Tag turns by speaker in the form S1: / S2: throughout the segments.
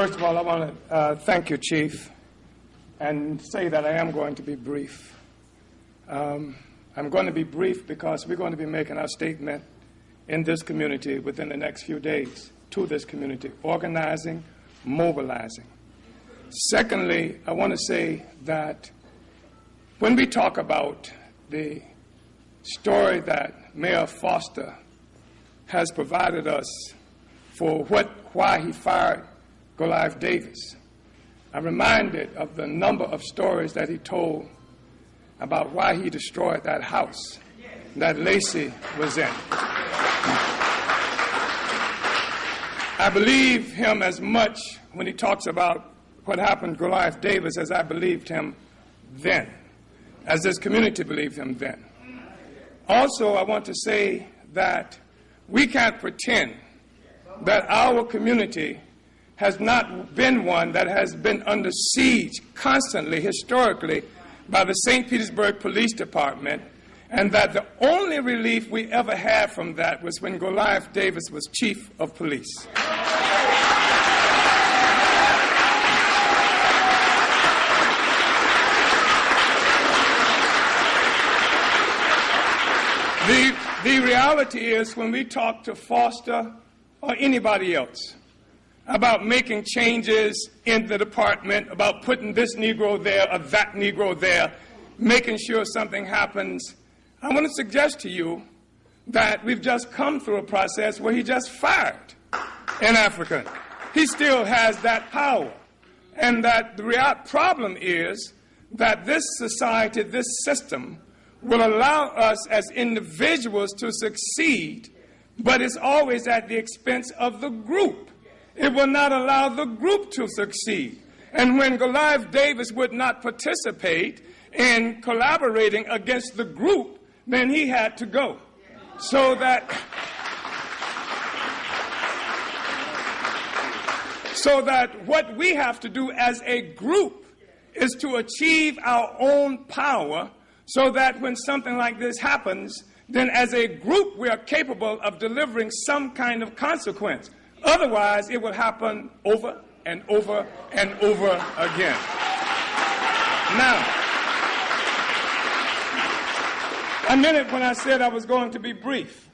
S1: First of all, I want to thank you, Chief, and say that I am going to be brief. I'm going to be brief because we're going to be making our statement in this community within the next few days to this community, organizing, mobilizing. Secondly, I want to say that when we talk about the story that Mayor Foster has provided us for why he fired Goliath Davis, I'm reminded of the number of stories that he told about why he destroyed that house that Lacey was in. I believe him as much when he talks about what happened to Goliath Davis as I believed him then, as this community believed him then. Also, I want to say that we can't pretend that our community has not been one that has been under siege constantly, historically, by the St. Petersburg Police Department, and that the only relief we ever had from that was when Goliath Davis was chief of police. The reality is when we talk to Foster or anybody else about making changes in the department, about putting this Negro there or that Negro there, making sure something happens, I want to suggest to you that we've just come through a process where he just fired an African. He still has that power. And that the real problem is that this society, this system, will allow us as individuals to succeed, but it's always at the expense of the group. It will not allow the group to succeed. And when Goliath Davis would not participate in collaborating against the group, then he had to go. So that what we have to do as a group is to achieve our own power, so that when something like this happens, then as a group we are capable of delivering some kind of consequence. Otherwise, it will happen over and over and over again. Now, I meant it when I said I was going to be brief.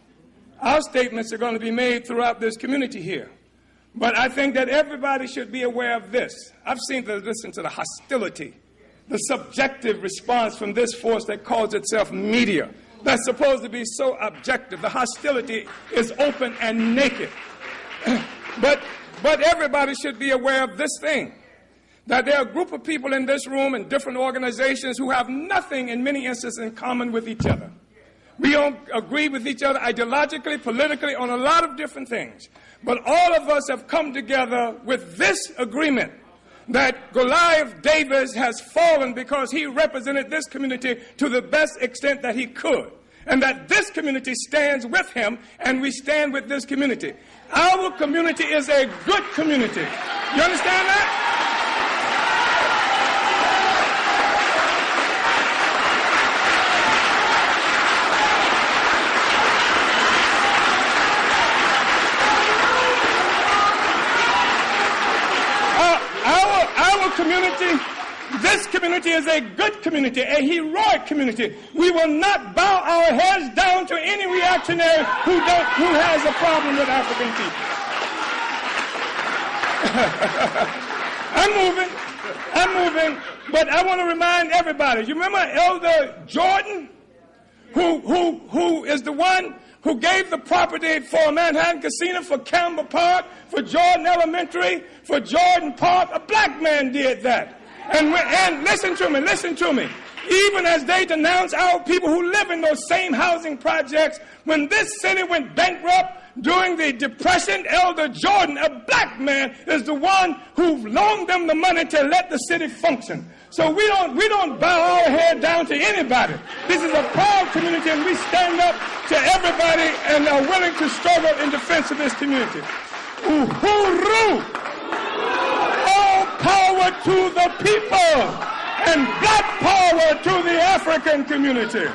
S1: Our statements are going to be made throughout this community here. But I think that everybody should be aware of this. I've listened to the hostility, the subjective response from this force that calls itself media, that's supposed to be so objective. The hostility is open and naked. But everybody should be aware of this thing, that there are a group of people in this room in different organizations who have nothing in many instances in common with each other. We don't agree with each other ideologically, politically, on a lot of different things. But all of us have come together with this agreement, that Goliath Davis has fallen because he represented this community to the best extent that he could, and that this community stands with him, and we stand with this community. Our community is a good community. You understand that? Our community, this community is a good community, a heroic community. We will not bow our heads down to any reactionary who has a problem with African people. I'm moving, but I want to remind everybody. You remember Elder Jordan, who is the one who gave the property for Manhattan Casino, for Campbell Park, for Jordan Elementary, for Jordan Park? A black man did that. And listen to me. Even as they denounce our people who live in those same housing projects, when this city went bankrupt during the Depression, Elder Jordan, a black man, is the one who loaned them the money to let the city function. So we don't bow our head down to anybody. This is a proud community, and we stand up to everybody and are willing to struggle in defense of this community. Uhuru! All power to the people, and black power to the African community.